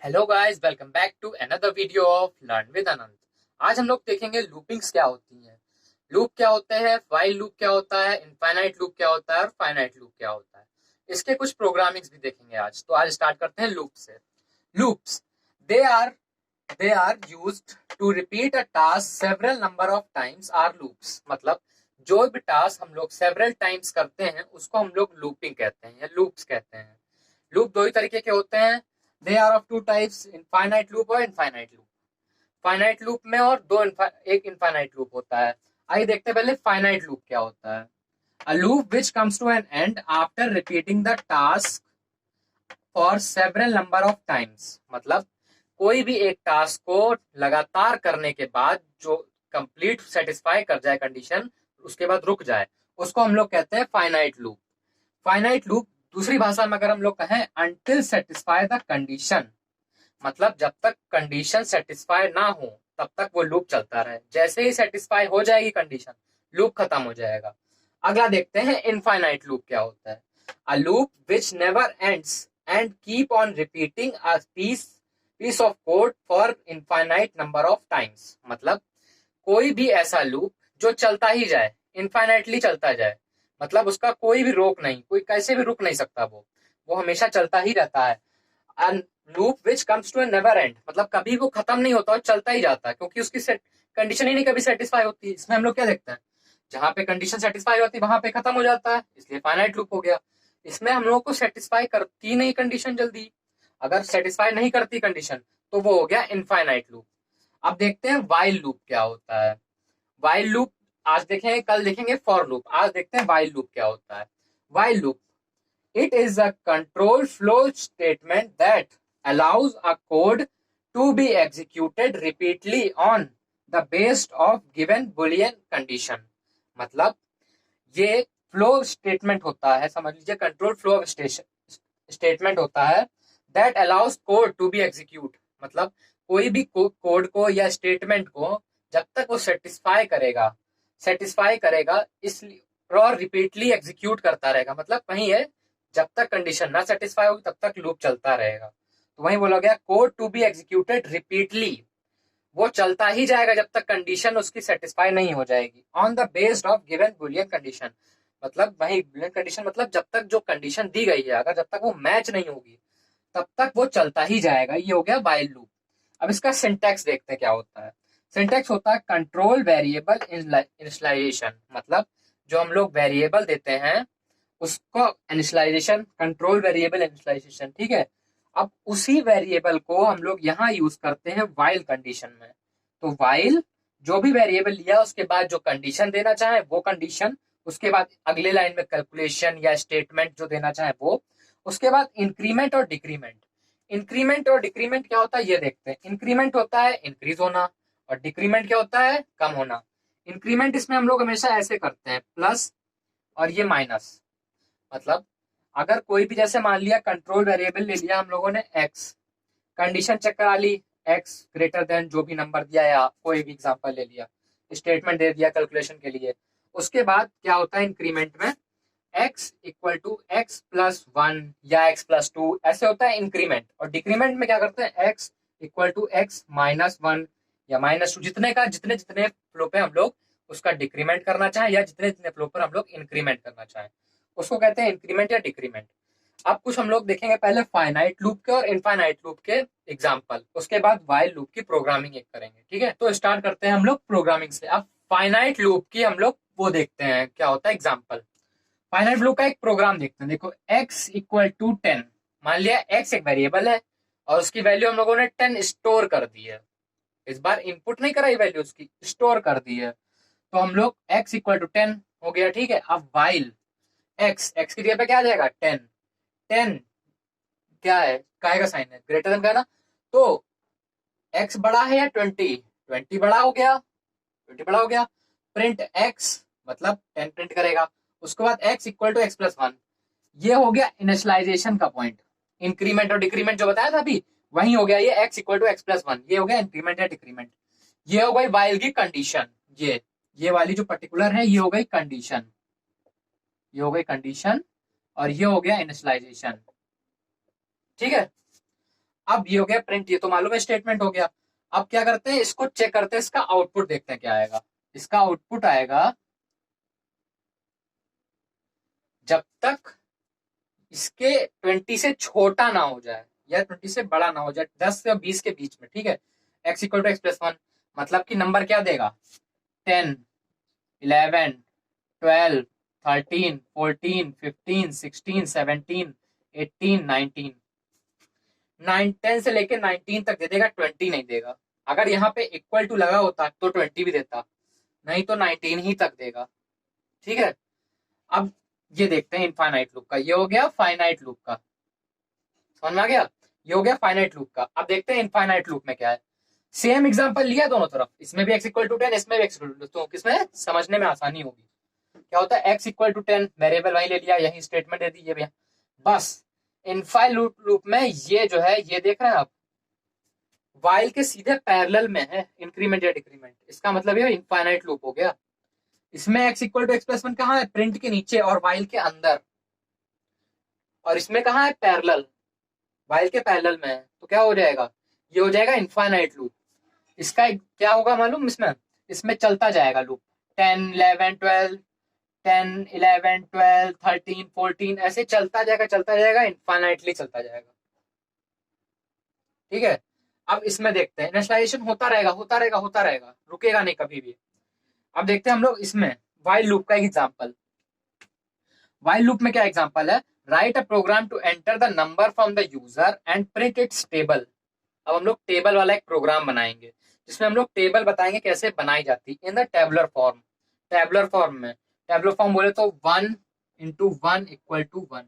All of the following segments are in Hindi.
Hello guys, welcome back to another video of learn with Anand. आज हम लोग देखेंगे लूपिंग्स क्या होती हैं, लूप क्या होते हैं, व्हाइल लूप क्या होता है, इनफाइनाइट लूप क्या होता है और फाइनाइट लूप क्या होता है। इसके कुछ प्रोग्रामिंग्स भी देखेंगे आज। तो आज स्टार्ट करते हैं लूप से। Loops they are they are used to repeat a task several number of times are loops. मतलब जो भी टास्क हम लोग सेवरल टाइम्स करते हैं उसको हम लोग लूपिंग कहते हैं या लूप्स कहते हैं। लूप दो ही तरीके के होते हैं। They are of two types, infinite loop और इनफाइनाइट लूप। फाइनाइट लूप में और एक इनफाइनाइट लूप होता है। आइए देखते हैं पहले फाइनाइट लूप क्या होता है। A loop which comes to an end after repeating the task for several number of times. मतलब कोई भी एक टास्क को लगातार करने के बाद जो कंप्लीट सेटिस्फाई कर जाए कंडीशन, उसके बाद रुक जाए, उसको हम लोग कहते हैं फाइनाइट लूप। फाइनाइट लूप दूसरी भाषा में अगर हम लोग कहें, अनटिल सेटिस्फाई द कंडीशन। मतलब जब तक कंडीशन सेटिस्फाई ना हो तब तक वो लूप चलता रहे, जैसे ही सेटिस्फाई हो जाएगी कंडीशन, लूप खत्म हो जाएगा। अगला देखते हैं इनफाइनाइट लूप क्या होता है। A loop which never ends and keep on repeating a piece of code for infinite number of times. मतलब कोई भी ऐसा लूप जो चलता ही जाए, इनफाइनाइटली चलता जाए, मतलब उसका कोई भी रोक नहीं, कोई कैसे भी रुक नहीं सकता, वो हमेशा चलता ही रहता है। Loop which comes to a never end, मतलब कभी वो खत्म नहीं होता और चलता ही जाता है, क्योंकि उसकी कंडीशन ही नहीं कभी सेटिस्फाई होती। इसमें हम लोग क्या देखते हैं, जहां पे कंडीशन सेटिस्फाई होती है वहां पे खत्म हो जाता है, इसलिए फाइनाइट लूप हो गया। इसमें हम लोग को सेटिस्फाई करती नहीं कंडीशन जल्दी, अगर सेटिस्फाई नहीं करती कंडीशन तो वो हो गया इनफाइनाइट लूप। अब देखते हैं वाइल लूप क्या होता है। वाइल लूप आज देखेंगे, कल देखेंगे फॉर लूप, आज देखते हैं वाइल लूप क्या होता है। While loop, it is a control flow statement that allows a code to be executed repeatedly on the basis of given boolean condition। मतलब ये फ्लो स्टेटमेंट होता है, समझ लीजिए कंट्रोल फ्लो स्टेटमेंट होता है that allows code to be execute. मतलब कोई भी कोड को या स्टेटमेंट को जब तक वो सेटिस्फाई करेगा इसलिए और रिपीटली एग्जीक्यूट करता रहेगा। मतलब वही है, जब तक कंडीशन ना सेटिस्फाई होगी तब तक लूप चलता रहेगा। तो वही बोला गया code to be executed repeatedly, वो चलता ही जाएगा जब तक कंडीशन उसकी सेटिस्फाई नहीं हो जाएगी on the based of given Boolean condition. मतलब वही बुलियन कंडीशन, मतलब जब तक जो कंडीशन दी गई है अगर जब तक वो मैच नहीं होगी तब तक वो चलता ही जाएगा। ये हो गया वाइल लूप। अब इसका सिंटैक्स देखते हैं क्या होता है। सिंटैक्स होता है कंट्रोल वेरिएबल इनिशियलाइजेशन। मतलब जो हम लोग वेरिएबल देते हैं उसको इनिशियलाइजेशन, कंट्रोल वेरिएबल इनिशियलाइजेशन, ठीक है। अब उसी वेरिएबल को हम लोग यहाँ यूज करते हैं वाइल कंडीशन में। तो वाइल, जो भी वेरिएबल लिया उसके बाद जो कंडीशन देना चाहे वो कंडीशन, उसके बाद अगले लाइन में कैलकुलेशन या स्टेटमेंट जो देना चाहे वो, उसके बाद इंक्रीमेंट और डिक्रीमेंट। इंक्रीमेंट और डिक्रीमेंट क्या होता है ये देखते हैं। इंक्रीमेंट होता है इंक्रीज होना और डिक्रीमेंट क्या होता है कम होना। इंक्रीमेंट इसमें हम लोग हमेशा ऐसे करते हैं, प्लस और ये माइनस। मतलब अगर कोई भी, जैसे मान लिया कंट्रोल वेरिएबल ले लिया हम लोगों ने एक्स, कंडीशन चेक करा ली एक्स ग्रेटर देन जो भी नंबर दिया या कोई भी एग्जांपल ले लिया, स्टेटमेंट दे दिया कैलकुलेशन के लिए। उसके बाद क्या होता है इंक्रीमेंट में, x equal to x plus one या एक्स प्लस टू, ऐसे होता है इंक्रीमेंट। और डिक्रीमेंट में क्या करते हैं, x equal to x minus one या माइनस टू, जितने जितने फ्लो पे हम लोग उसका डिक्रीमेंट करना चाहें या जितने जितने फ्लो पर हम लोग इंक्रीमेंट करना चाहें उसको कहते हैं इंक्रीमेंट या डिक्रीमेंट। अब कुछ हम लोग देखेंगे पहले फाइनाइट लूप के और इनफाइनाइट लूप के एग्जांपल, उसके बाद वाइल लूप की प्रोग्रामिंग एक करेंगे, ठीक है। तो स्टार्ट करते हैं हम लोग प्रोग्रामिंग से। अब फाइनाइट लूप की हम लोग वो देखते हैं क्या होता है एग्जांपल। फाइनाइट लूप का एक प्रोग्राम देखते हैं। देखो x इक्वल टू 10, मान लिया x एक वेरिएबल है और उसकी वैल्यू हम लोगों ने 10 स्टोर कर दी है। इस बार इनपुट नहीं कराई, वैल्यू उसकी स्टोर कर दी है। तो हम लोग x इक्वल टू 10 हो गया, ठीक है। अब वाइल x की जगह पे क्या आ जाएगा 10। 10 क्या है, काय का साइन है, ग्रेटर देन का है ना। तो x बड़ा है या 20, 20 बड़ा हो गया, 20 बड़ा हो गया। प्रिंट x, मतलब 10 प्रिंट करेगा। उसके बाद x equal to x plus one, ये हो गया इनिशियलाइजेशन का पॉइंट। इंक्रीमेंट और डिक्रीमेंट जो बताया था अभी, वही हो गया ये x equal to x plus one, ये हो गया इंक्रीमेंट या डिक्रीमेंट। ये हो गई वाइल की कंडीशन। ये वाली जो पर्टिकुलर है ये हो गई कंडीशन, ये हो गई कंडीशन और ये हो गया इनिशियलाइजेशन, ठीक है। अब ये हो गया प्रिंट, ये तो मालूम है स्टेटमेंट हो गया। अब क्या करते हैं, इसको चेक करते हैं, इसका आउटपुट देखते हैं क्या आएगा। इसका आउटपुट आएगा जब तक इसके 20 से छोटा ना हो जाए या 20 से बड़ा ना हो जाए, 10 से 20 के बीच में, ठीक है। X equal to x plus one, मतलब कि नंबर क्या देगा, 10, 11, 12, 13, 14, 15, 16, 17, 18, 19, 10 से लेके 19 तक दे देगा, 20 नहीं देगा। अगर यहाँ पे इक्वल टू लगा होता तो 20 भी देता, नहीं तो 19 ही तक देगा, ठीक है। अब ये देखते हैं इनफाइनाइट लूप का, ये हो गया फाइनाइट लूप का, समझ में आ गया। ये हो गया फाइनाइट लूप का। अब देखते हैं इनफाइनाइट लूप में क्या है। सेम एग्जांपल लिया दोनों तरफ, इसमें भी x इक्वल टू 10, इसमें भी x इक्वल टू, तो किसमें समझने में आसानी होगी। क्या होता है, x इक्वल टू 10, वेरिएबल वही ले लिया, यही स्टेटमेंट दे दी, ये भैया बस। इनफाइनाइट लूप में ये जो है, ये देख रहे हैं आप, वाइल के सीधे पैरेलल में है इंक्रीमेंट या डिक्रीमेंट, इसका मतलब ये इनफाइनाइट लूप हो गया। इसमें x equal to x plus one कहाँ है, प्रिंट के नीचे और वाइल के अंदर, और इसमें कहाँ है, पैरेलल, वाइल के पैरेलल में है, तो क्या हो जाएगा, ये हो जाएगा इनफाइनाइट लूप। इसका क्या होगा मालूम, इसमें इसमें चलता जाएगा लूप, 10, 11, 12, 10, 11, 12, 13, 14, ऐसे चलता जाएगा इनफाइनाइटली चलता जाएगा, ठीक है। अब इसमें देखते हैं, इनिशियलाइजेशन होता रहेगा होता रहेगा होता रहेगा, रुकेगा नहीं कभी भी। अब देखते हैं हम लोग इसमें वाइल लूप का एक एग्जांपल। वाइल लूप में क्या एग्जांपल है, write a program to enter the number from the user and print its table. अब हम लोग टेबल वाला एक प्रोग्राम बनाएंगे, जिसमें हम लोग टेबल बताएंगे कैसे बनाई जाती in the tabular form. Tabular form में, टेबुलर फॉर्म बोले तो 1 × 1 = 1,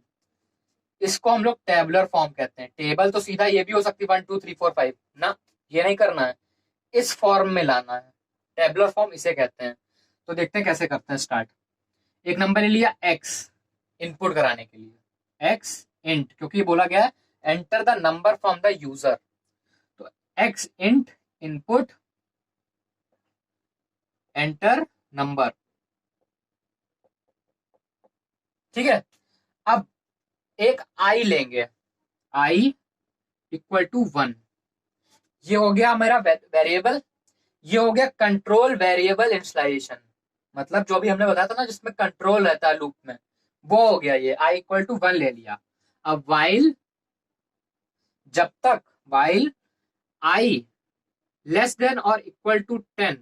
इसको हम लोग टेबुलर फॉर्म कहते हैं। टेबल तो सीधा ये भी हो सकती है 1 2 3 4 5 ना, ये नहीं करना है, इस फॉर्म में लाना है, टेबुलर फॉर्म इसे कहते हैं। तो देखते हैं कैसे करते हैं स्टार्ट। एक नंबर ले लिया x इनपुट कराने के लिए, x इंट, क्योंकि बोला गया है enter the number from the user, तो x int input enter number, ठीक है। अब एक i लेंगे, i इक्वल टू 1, ये हो गया मेरा वेरिएबल, ये हो गया कंट्रोल वेरिएबल इनिशियलाइजेशन, मतलब जो भी हमने बताया था ना जिसमें कंट्रोल रहता है लूप में, वो हो गया ये i इक्वल टू 1 ले लिया। अब वाइल, जब तक वाइल i लेस देन और इक्वल टू 10,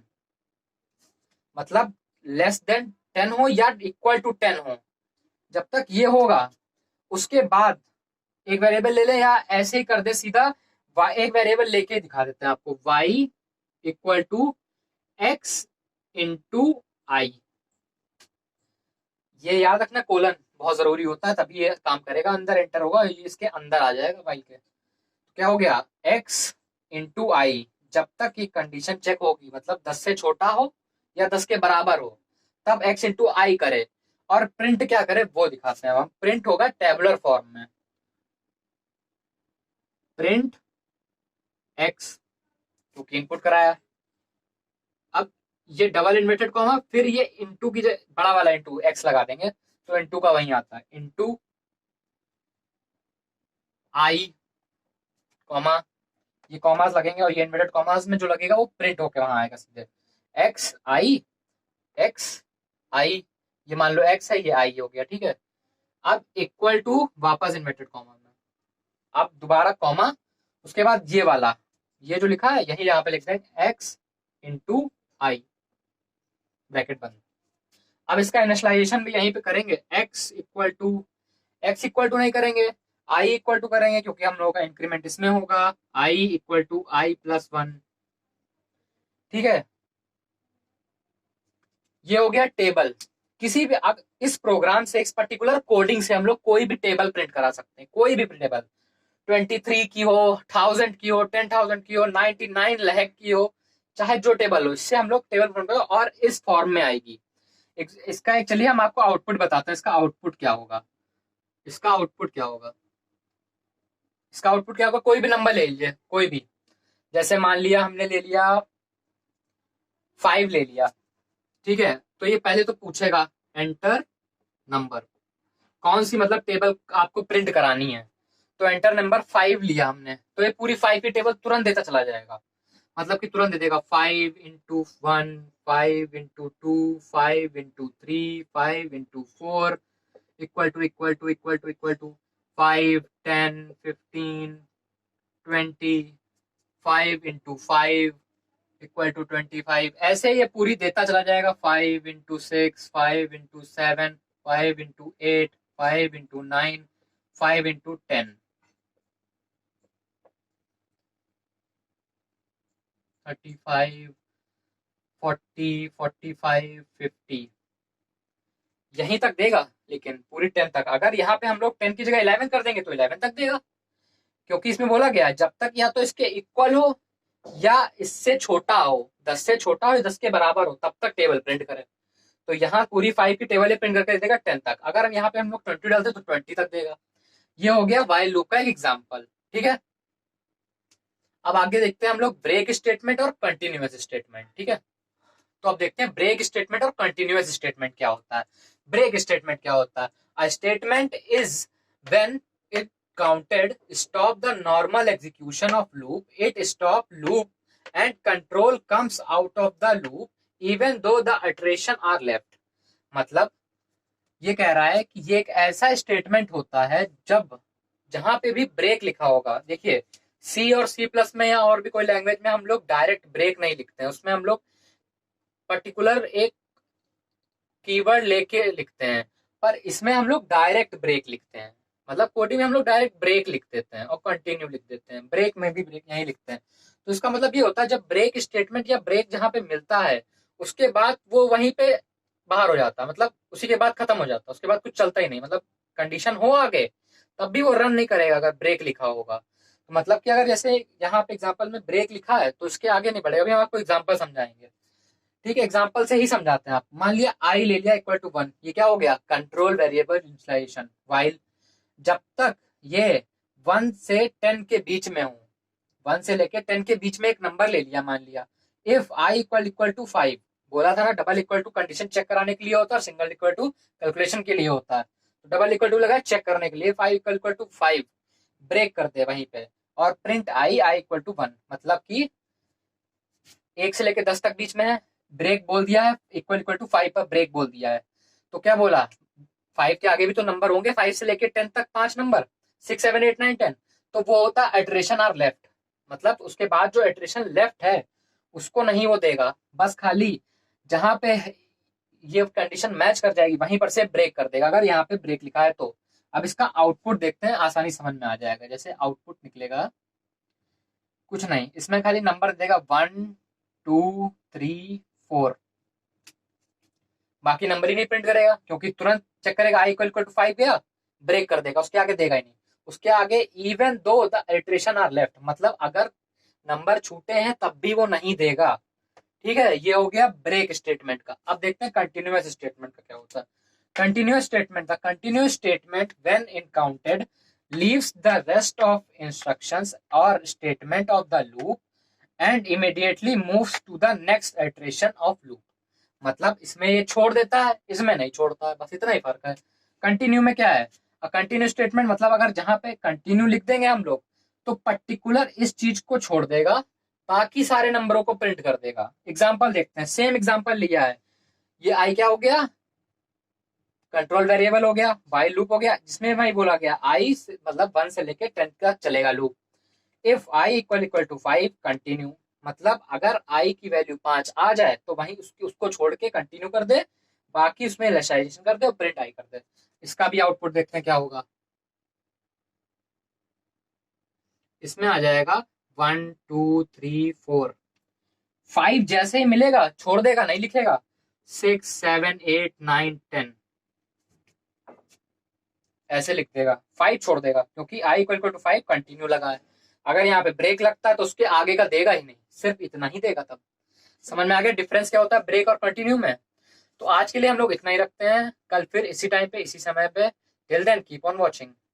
मतलब लेस देन 10 हो या इक्वल टू 10 हो, जब तक ये होगा उसके बाद एक वेरिएबल ले ले, या ऐसे ही कर दे सीधा, एक वेरिएबल लेके दिखा देते हैं आपको, y equal to x into i. ये याद रखना, कोलन बहुत जरूरी होता है, तभी ये काम करेगा, अंदर एंटर होगा, ये इसके अंदर आ जाएगा वाई के। तो क्या हो गया, x इंटू आई, जब तक ये कंडीशन चेक होगी, मतलब 10 से छोटा हो या 10 के बराबर हो, तब x इंटू आई करे, और प्रिंट क्या करे वो दिखाते हैं हम। प्रिंट होगा टेबुलर फॉर्म में, प्रिंट x, क्योंकि इनपुट कराया। अब ये डबल इन्वर्टेड कॉमा, फिर ये इंटू की बड़ा वाला इंटू x लगा देंगे, तो इंटू का वही आता है, इंटू आई कॉमा, ये कॉमास लगेंगे, और ये इन्वर्टेड कॉमास में जो लगेगा वो प्रिंट होके वहां आएगा सीधे, एक्स आई, ये मान लो x है, ये आई हो गया, ठीक है। अब इक्वल टू वापस इन्वर्टेड कॉमा में, अब दोबारा कॉमा, उसके बाद ये वाला, ये जो लिखा है यही यहाँ पे लिख दें, x इंटू आई, ब्रैकेट बंद। अब इसका इनिशियलाइजेशन भी यहीं पे करेंगे, एक्स इक्वल टू नहीं करेंगे, आई इक्वल टू करेंगे, क्योंकि हम लोगों का इंक्रीमेंट इसमें होगा, आई इक्वल टू आई प्लस 1, ठीक है। ये हो गया टेबल। किसी भी, अब इस प्रोग्राम से, इस पर्टिकुलर कोडिंग से हम लोग कोई भी टेबल प्रिंट करा सकते हैं, कोई भी टेबल, 23 की हो, 1000 की हो, 10,000 की हो, 99 लाख की हो, चाहे जो टेबल हो, इससे हम लोग टेबल प्रिंट करो और इस फॉर्म में आएगी। इसका एक, चलिए हम आपको आउटपुट बताते हैं, इसका आउटपुट क्या होगा। इसका आउटपुट क्या होगा, इसका आउटपुट क्या होगा, कोई भी नंबर ले लीजिए, कोई भी, जैसे मान लिया हमने ले लिया 5 ले लिया, ठीक है। तो ये पहले तो पूछेगा एंटर नंबर, कौन सी मतलब टेबल आपको प्रिंट करानी है, तो एंटर नंबर 5 लिया हमने, तो ये पूरी 5 की टेबल तुरंत देता चला जाएगा, मतलब कि तुरंत दे देगा 5 into 1, 5 into 2, 5 into 3, 5 into 4 equal to 5, 10, 15, 20, 5 into 5 =25। ऐसे ये पूरी देता चला जाएगा, 5 into 6, 5 into 7, 5 into 8, 5 into 9, 5 into 10, 35, 40, 45, 50, यहीं तक देगा। लेकिन पूरी 10 तक, अगर यहाँ पे हम लोग 10 की जगह 11 कर देंगे तो 11 तक देगा, क्योंकि इसमें बोला गया है जब तक या तो इसके इक्वल हो या इससे छोटा हो, 10 से छोटा हो या 10 के बराबर हो, तब तक टेबल प्रिंट करे। तो यहाँ पूरी 5 की टेबल प्रिंट करके देगा 10 तक। अगर हम यहाँ पे हम लोग 20 डालते तो 20 तक देगा। ये हो गया व्हाइल लूप का एक एग्जाम्पल, ठीक है। अब आगे देखते हैं हम लोग ब्रेक स्टेटमेंट और कंटिन्यूअस स्टेटमेंट, ठीक है। तो अब देखते हैं ब्रेक स्टेटमेंट और कंटिन्यूअस स्टेटमेंट क्या होता है। ब्रेक स्टेटमेंट क्या होता है? A statement is when it counted stop the normal execution of loop, it stop loop and control comes out of the loop even though the iteration are left। मतलब ये कह रहा है कि ये एक ऐसा स्टेटमेंट होता है जब जहां पे भी ब्रेक लिखा होगा। देखिए सी और सी प्लस में या और भी कोई लैंग्वेज में हम लोग डायरेक्ट ब्रेक नहीं लिखते हैं, उसमें हम लोग पर्टिकुलर एक कीवर्ड लेके लिखते हैं, पर इसमें हम लोग डायरेक्ट ब्रेक लिखते हैं। मतलब कोडिंग में हम लोग डायरेक्ट ब्रेक लिख देते हैं और कंटिन्यू लिख देते हैं, ब्रेक में भी ब्रेक यही लिखते हैं। तो इसका मतलब ये होता है जब ब्रेक स्टेटमेंट या ब्रेक जहां पे मिलता है उसके बाद वो वहीं पे बाहर हो जाता है, मतलब उसी के बाद खत्म हो जाता है, उसके बाद कुछ चलता ही नहीं। मतलब कंडीशन हो आगे तब भी वो रन नहीं करेगा अगर ब्रेक लिखा होगा। तो मतलब कि अगर जैसे यहाँ पे एग्जाम्पल में ब्रेक लिखा है तो उसके आगे नहीं बढ़ेगा। अभी हम आपको एग्जाम्पल समझाएंगे, ठीक है। एग्जाम्पल से ही समझाते हैं। आप मान लिया आई ले लिया इक्वल टू 1, ये क्या हो गया? कंट्रोल वेरिएबल इनिशियलाइजेशन वाइल जब तक ये 1 से 10 के बीच में हो, 1 से लेके 10 के बीच में एक नंबर ले लिया मान लिया। इफ आई इक्वल टू 5, बोला था ना double equal to condition check कराने के लिए होता है और सिंगल इक्वल टू कैलकुलेशन के लिए होता है। तो डबल इक्वल टू लगा चेक करने के लिए, 5 इक्वल टू 5 ब्रेक करते हैं वहीं पे, और प्रिंट आई इक्वल टू 1, मतलब कि 1 से लेके 10 तक बीच में है, ब्रेक बोल दिया है, इक्वल इक्वल टू 5 पर ब्रेक बोल दिया है। तो क्या बोला? 5 के आगे भी तो नंबर होंगे, 5 से लेके 10 तक 5 नंबर, 6, 7, 8, 9, 10। तो वो होता है इटरेशन आर लेफ्ट, मतलब उसके बाद जो इटरेशन लेफ्ट है उसको नहीं वो देगा, बस खाली जहां पे ये कंडीशन मैच कर जाएगी वहीं पर से ब्रेक कर देगा, अगर यहाँ पे ब्रेक लिखा है तो। अब इसका आउटपुट देखते हैं, आसानी समझ में आ जाएगा। जैसे आउटपुट निकलेगा कुछ नहीं, इसमें खाली नंबर देगा 1, 2, 3, 4, बाकी नंबर ही नहीं प्रिंट करेगा क्योंकि तुरंत चेक करेगा आई इक्वल टू 5 गया, ब्रेक कर देगा, उसके आगे देगा ही नहीं। उसके आगे even though the iteration are left, मतलब अगर नंबर छूटे हैं तब भी वो नहीं देगा, ठीक है। ये हो गया ब्रेक स्टेटमेंट का। अब देखते हैं कंटिन्यूअस स्टेटमेंट का क्या होता है। Continuous statement, the continuous statement when encountered leaves the rest of instructions or statement of the loop and immediately moves to the next iteration of loop। मतलब इसमें ये छोड़ देता है, इसमें नहीं छोड़ता है, बस इतना ही फर्क है। कंटिन्यू में क्या है? कंटिन्यू स्टेटमेंट मतलब अगर जहां पे कंटिन्यू लिख देंगे हम लोग तो पर्टिकुलर इस चीज को छोड़ देगा, बाकी सारे नंबरों को प्रिंट कर देगा। एग्जाम्पल देखते हैं, सेम एग्जाम्पल लिया है। ये आई क्या हो गया? कंट्रोल वेरिएबल हो गया, वाइल लूप हो गया, जिसमें भाई बोला गया आई मतलब 1 से लेके 10 तक चलेगा loop. If i equal to 5 continue, मतलब अगर आई की वैल्यू 5 आ जाए तो वहीं उसको छोड़ के कंटिन्यू कर दे, बाकी उसमें इनिशियलाइजेशन कर दे और प्रिंट आई कर दे। इसका भी आउटपुट देखते हैं क्या होगा। इसमें आ जाएगा 1, 2, 3, 4, 5 जैसे ही मिलेगा छोड़ देगा, नहीं लिखेगा। 6, 7, 8, 9, 10 ऐसे लिख देगा, 5 छोड़ देगा क्योंकि आई इक्वल टू 5 कंटिन्यू लगा है। अगर यहाँ पे ब्रेक लगता है तो उसके आगे का देगा ही नहीं, सिर्फ इतना ही देगा। तब समझ में आ गया डिफरेंस क्या होता है ब्रेक और कंटिन्यू में। तो आज के लिए हम लोग इतना ही रखते हैं, कल फिर इसी टाइम पे इसी समय पे। Till then keep on watching.